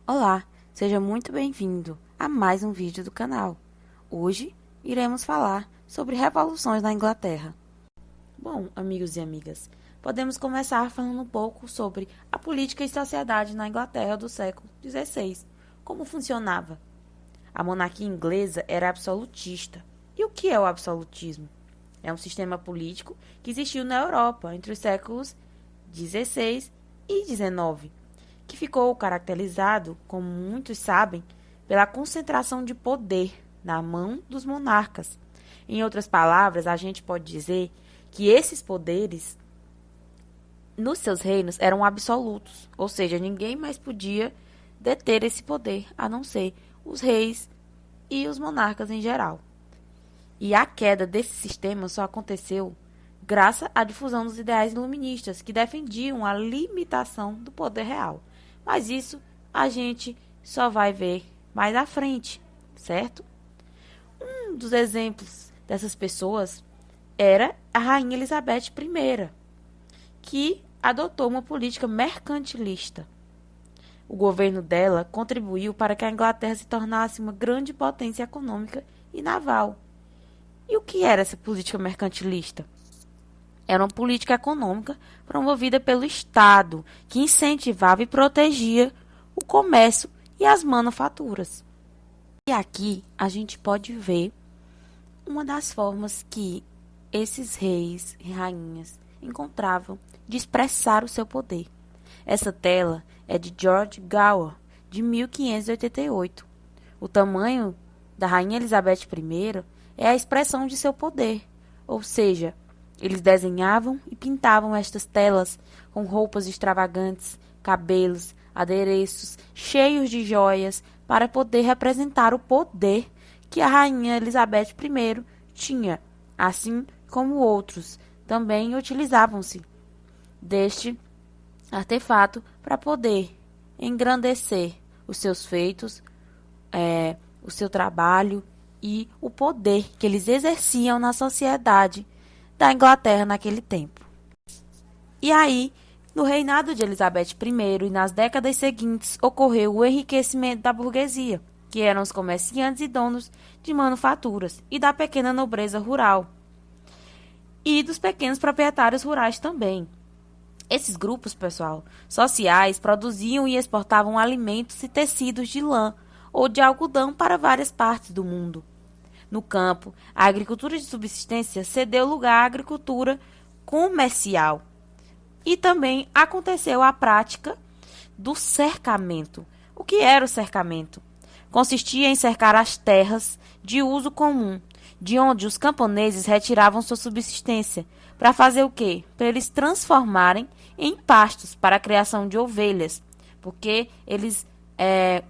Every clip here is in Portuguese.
Olá, seja muito bem-vindo a mais um vídeo do canal. Hoje iremos falar sobre revoluções na Inglaterra. Bom, amigos e amigas, podemos começar falando um pouco sobre a política e sociedade na Inglaterra do século XVI. Como funcionava? A monarquia inglesa era absolutista. E o que é o absolutismo? É um sistema político que existiu na Europa entre os séculos XVI e XIX, que ficou caracterizado, como muitos sabem, pela concentração de poder na mão dos monarcas. Em outras palavras, a gente pode dizer que esses poderes nos seus reinos eram absolutos, ou seja, ninguém mais podia deter esse poder, a não ser os reis e os monarcas em geral. E a queda desse sistema só aconteceu graças à difusão dos ideais iluministas, que defendiam a limitação do poder real. Mas isso a gente só vai ver mais à frente, certo? Um dos exemplos dessas pessoas era a Rainha Elizabeth I, que adotou uma política mercantilista. O governo dela contribuiu para que a Inglaterra se tornasse uma grande potência econômica e naval. E o que era essa política mercantilista? Era uma política econômica promovida pelo Estado, que incentivava e protegia o comércio e as manufaturas. E aqui a gente pode ver uma das formas que esses reis e rainhas encontravam de expressar o seu poder. Essa tela é de George Gower, de 1588. O tamanho da Rainha Elizabeth I é a expressão de seu poder, ou seja, eles desenhavam e pintavam estas telas com roupas extravagantes, cabelos, adereços, cheios de joias, para poder representar o poder que a Rainha Elizabeth I tinha, assim como outros também utilizavam-se deste artefato para poder engrandecer os seus feitos, o seu trabalho e o poder que eles exerciam na sociedade da Inglaterra naquele tempo. E aí, no reinado de Elizabeth I e nas décadas seguintes, ocorreu o enriquecimento da burguesia, que eram os comerciantes e donos de manufaturas, e da pequena nobreza rural, e dos pequenos proprietários rurais também. Esses grupos, pessoal, sociais, produziam e exportavam alimentos e tecidos de lã ou de algodão para várias partes do mundo. No campo, a agricultura de subsistência cedeu lugar à agricultura comercial. E também aconteceu a prática do cercamento. O que era o cercamento? Consistia em cercar as terras de uso comum, de onde os camponeses retiravam sua subsistência, para fazer o quê? Para eles transformarem em pastos para a criação de ovelhas, porque eles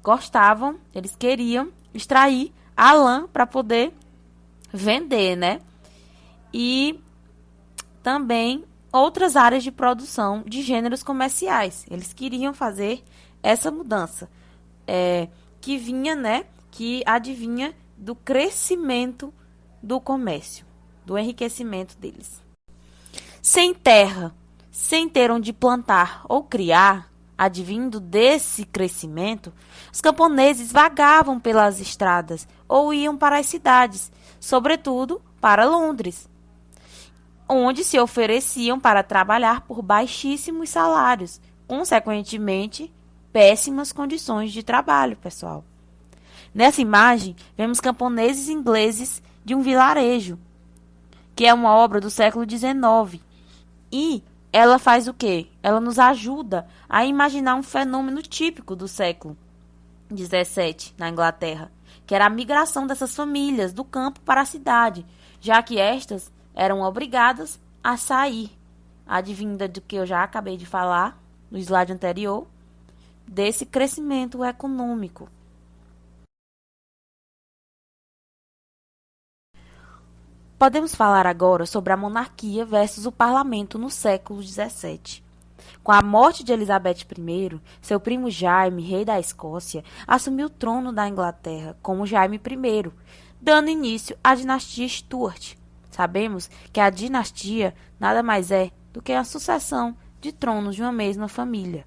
gostavam, eles queriam extrair a lã para poder vender, né? E também outras áreas de produção de gêneros comerciais. Eles queriam fazer essa mudança, que vinha, né? Que advinha do crescimento do comércio, do enriquecimento deles. Sem terra, sem ter onde plantar ou criar, advindo desse crescimento, os camponeses vagavam pelas estradas ou iam para as cidades, sobretudo para Londres, onde se ofereciam para trabalhar por baixíssimos salários, consequentemente, péssimas condições de trabalho, pessoal. Nessa imagem, vemos camponeses ingleses de um vilarejo, que é uma obra do século XIX, e ela faz o quê? Ela nos ajuda a imaginar um fenômeno típico do século XVII na Inglaterra, que era a migração dessas famílias do campo para a cidade, já que estas eram obrigadas a sair, advinda do que eu já acabei de falar no slide anterior, desse crescimento econômico. Podemos falar agora sobre a monarquia versus o parlamento no século XVII. Com a morte de Elizabeth I, seu primo Jaime, rei da Escócia, assumiu o trono da Inglaterra como Jaime I, dando início à dinastia Stuart. Sabemos que a dinastia nada mais é do que a sucessão de tronos de uma mesma família.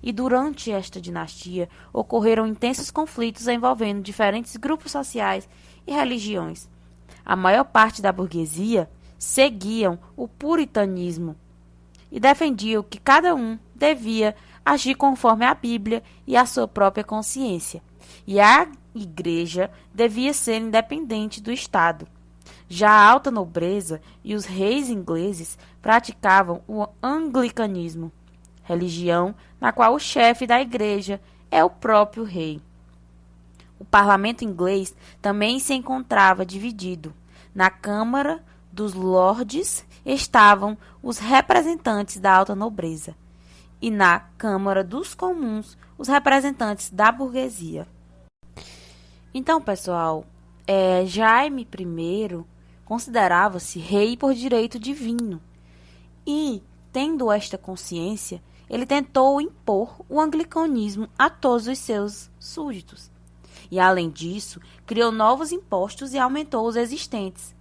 e durante esta dinastia ocorreram intensos conflitos envolvendo diferentes grupos sociais e religiões. A maior parte da burguesia seguiam o puritanismo e defendiam que cada um devia agir conforme a Bíblia e a sua própria consciência, e a igreja devia ser independente do Estado. Já a alta nobreza e os reis ingleses praticavam o anglicanismo, religião na qual o chefe da igreja é o próprio rei. O parlamento inglês também se encontrava dividido. Na Câmara dos Lordes estavam os representantes da alta nobreza e na Câmara dos Comuns os representantes da burguesia. Então, pessoal, Jaime I considerava-se rei por direito divino e, tendo esta consciência, ele tentou impor o anglicanismo a todos os seus súditos. E, além disso, criou novos impostos e aumentou os existentes.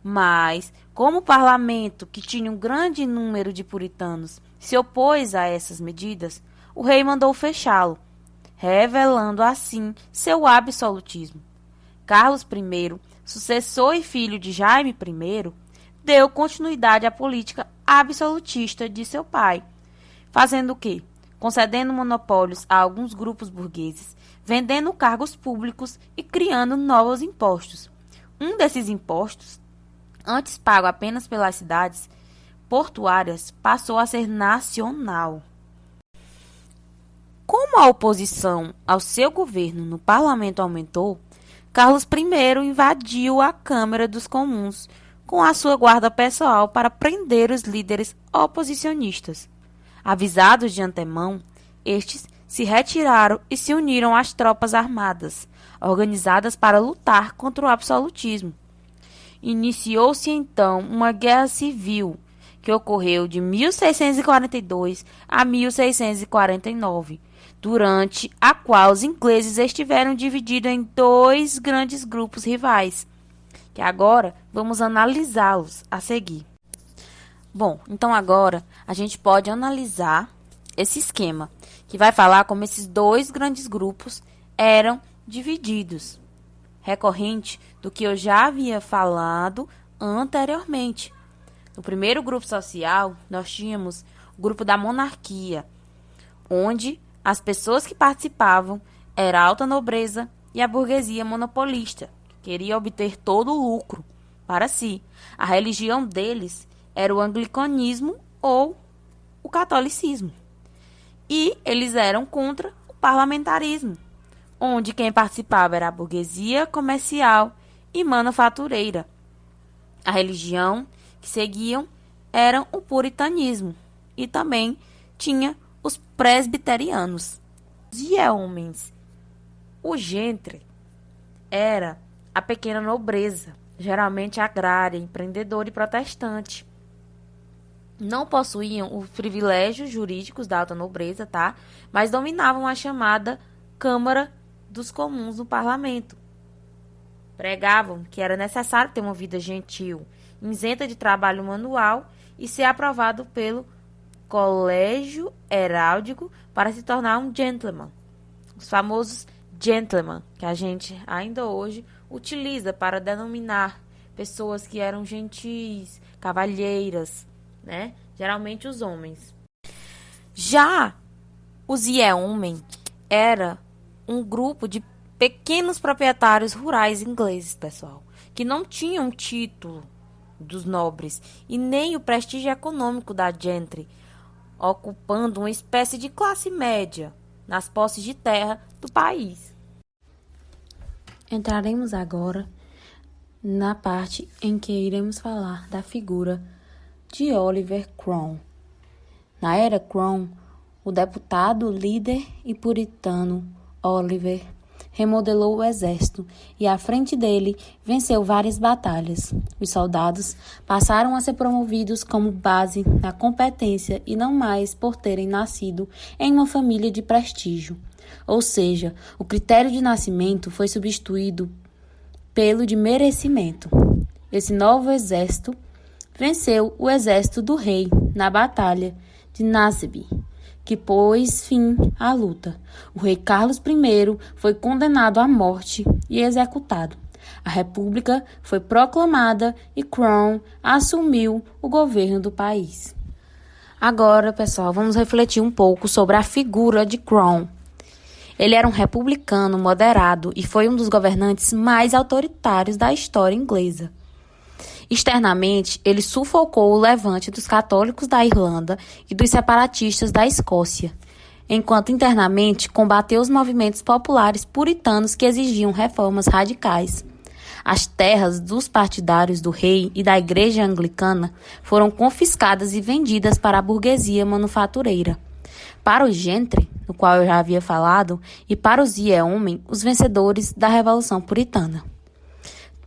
Mas, como o parlamento, que tinha um grande número de puritanos, se opôs a essas medidas, o rei mandou fechá-lo, revelando assim seu absolutismo. Carlos I, sucessor e filho de Jaime I, deu continuidade à política absolutista de seu pai, fazendo o quê? Concedendo monopólios a alguns grupos burgueses, vendendo cargos públicos e criando novos impostos. Um desses impostos, antes pago apenas pelas cidades portuárias, passou a ser nacional. Como a oposição ao seu governo no parlamento aumentou, Carlos I invadiu a Câmara dos Comuns com a sua guarda pessoal para prender os líderes oposicionistas. Avisados de antemão, estes se retiraram e se uniram às tropas armadas, organizadas para lutar contra o absolutismo. Iniciou-se então uma guerra civil, que ocorreu de 1642 a 1649, durante a qual os ingleses estiveram divididos em dois grandes grupos rivais, que agora vamos analisá-los a seguir. Bom, então agora a gente pode analisar esse esquema, que vai falar como esses dois grandes grupos eram divididos, recorrente do que eu já havia falado anteriormente. No primeiro grupo social, nós tínhamos o grupo da monarquia, onde as pessoas que participavam eram a alta nobreza e a burguesia monopolista, que queria obter todo o lucro para si. A religião deles era o anglicanismo ou o catolicismo. E eles eram contra o parlamentarismo, onde quem participava era a burguesia comercial e manufatureira. A religião que seguiam era o puritanismo e também tinha os presbiterianos. Os yeomanis. O gentry era a pequena nobreza, geralmente agrária, empreendedora e protestante. Não possuíam os privilégios jurídicos da alta nobreza, tá? Mas dominavam a chamada Câmara dos Comuns no parlamento. Pregavam que era necessário ter uma vida gentil, isenta de trabalho manual e ser aprovado pelo colégio heráldico para se tornar um gentleman. Os famosos gentlemen, que a gente ainda hoje utiliza para denominar pessoas que eram gentis, cavalheiras, né? Geralmente os homens. Já os yeomen era um grupo de pequenos proprietários rurais ingleses, pessoal, que não tinham título dos nobres e nem o prestígio econômico da gentry, ocupando uma espécie de classe média nas posses de terra do país. Entraremos agora na parte em que iremos falar da figura de Oliver Cromwell. Na era Cromwell, o deputado, líder e puritano Oliver remodelou o exército e, à frente dele, venceu várias batalhas. Os soldados passaram a ser promovidos como base na competência e não mais por terem nascido em uma família de prestígio. Ou seja, o critério de nascimento foi substituído pelo de merecimento. Esse novo exército venceu o exército do rei na Batalha de Naseby, que pôs fim à luta. O rei Carlos I foi condenado à morte e executado. A República foi proclamada e Crown assumiu o governo do país. Agora, pessoal, vamos refletir um pouco sobre a figura de Crown. Ele era um republicano moderado e foi um dos governantes mais autoritários da história inglesa. Externamente, ele sufocou o levante dos católicos da Irlanda e dos separatistas da Escócia, enquanto internamente combateu os movimentos populares puritanos que exigiam reformas radicais. As terras dos partidários do rei e da igreja anglicana foram confiscadas e vendidas para a burguesia manufatureira. Para o gentry, no qual eu já havia falado, e para os yeomen, os vencedores da Revolução Puritana.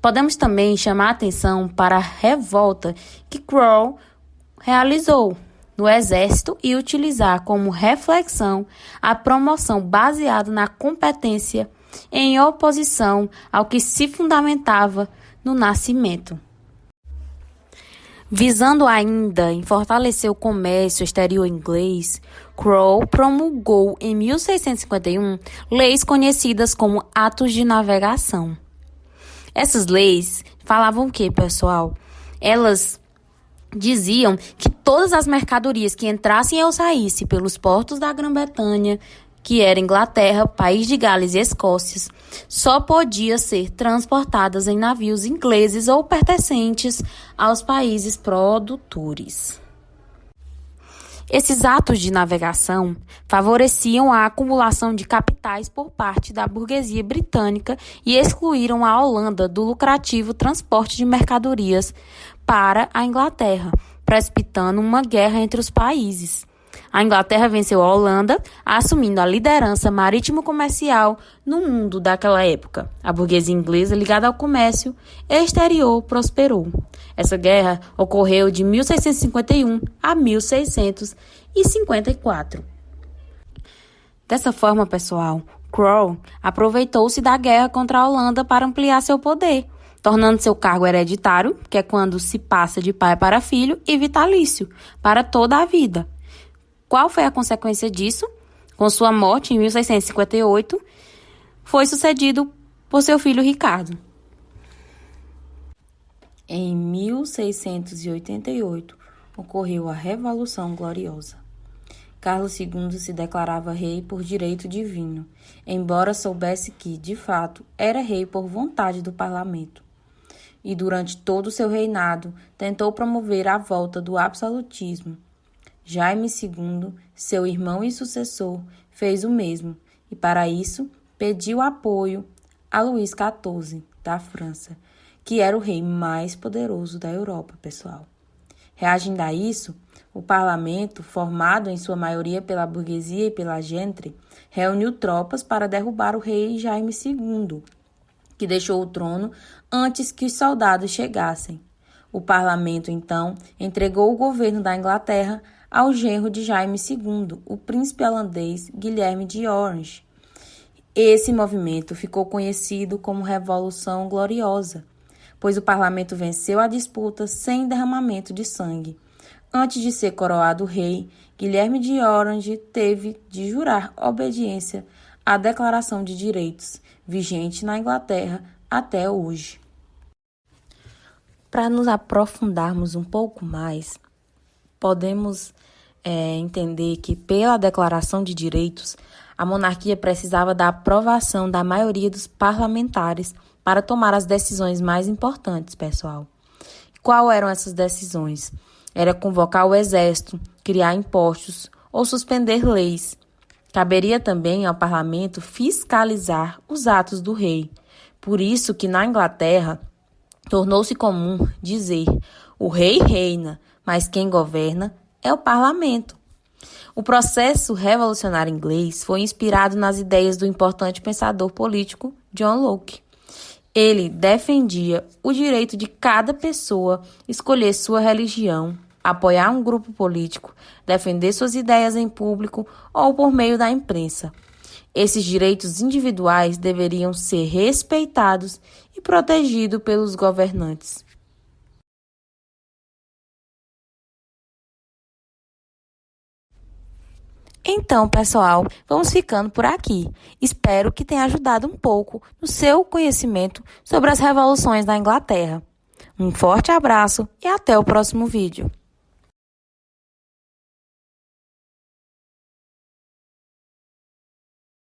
Podemos também chamar a atenção para a revolta que Crown realizou no exército e utilizar como reflexão a promoção baseada na competência em oposição ao que se fundamentava no nascimento. Visando ainda em fortalecer o comércio exterior inglês, Crown promulgou em 1651 leis conhecidas como Atos de Navegação. Essas leis falavam o quê, pessoal? Elas diziam que todas as mercadorias que entrassem ou saíssem pelos portos da Grã-Bretanha, que era Inglaterra, País de Gales e Escócia, só podiam ser transportadas em navios ingleses ou pertencentes aos países produtores. Esses atos de navegação favoreciam a acumulação de capitais por parte da burguesia britânica e excluíram a Holanda do lucrativo transporte de mercadorias para a Inglaterra, precipitando uma guerra entre os países. A Inglaterra venceu a Holanda, assumindo a liderança marítimo-comercial no mundo daquela época. A burguesia inglesa, ligada ao comércio exterior, prosperou. Essa guerra ocorreu de 1651 a 1654. Dessa forma, pessoal, Crown aproveitou-se da guerra contra a Holanda para ampliar seu poder, tornando seu cargo hereditário, que é quando se passa de pai para filho, e vitalício, para toda a vida. Qual foi a consequência disso? Com sua morte, em 1658, foi sucedido por seu filho Ricardo. Em 1688, ocorreu a Revolução Gloriosa. Carlos II se declarava rei por direito divino, embora soubesse que, de fato, era rei por vontade do parlamento. E durante todo o seu reinado, tentou promover a volta do absolutismo. Jaime II, seu irmão e sucessor, fez o mesmo, e para isso pediu apoio a Luís XIV, da França, que era o rei mais poderoso da Europa, pessoal. Reagindo a isso, o parlamento, formado em sua maioria pela burguesia e pela gentry, reuniu tropas para derrubar o rei Jaime II, que deixou o trono antes que os soldados chegassem. O parlamento, então, entregou o governo da Inglaterra ao genro de Jaime II, o príncipe holandês Guilherme de Orange. Esse movimento ficou conhecido como Revolução Gloriosa, pois o parlamento venceu a disputa sem derramamento de sangue. Antes de ser coroado rei, Guilherme de Orange teve de jurar obediência à Declaração de Direitos, vigente na Inglaterra até hoje. Para nos aprofundarmos um pouco mais, podemos entender que, pela Declaração de Direitos, a monarquia precisava da aprovação da maioria dos parlamentares para tomar as decisões mais importantes, pessoal. Qual eram essas decisões? Era convocar o exército, criar impostos ou suspender leis. Caberia também ao parlamento fiscalizar os atos do rei. Por isso que na Inglaterra tornou-se comum dizer: o rei reina, mas quem governa é o parlamento. O processo revolucionário inglês foi inspirado nas ideias do importante pensador político John Locke. Ele defendia o direito de cada pessoa escolher sua religião, apoiar um grupo político, defender suas ideias em público ou por meio da imprensa. Esses direitos individuais deveriam ser respeitados e protegidos pelos governantes. Então, pessoal, vamos ficando por aqui. Espero que tenha ajudado um pouco no seu conhecimento sobre as revoluções da Inglaterra. Um forte abraço e até o próximo vídeo.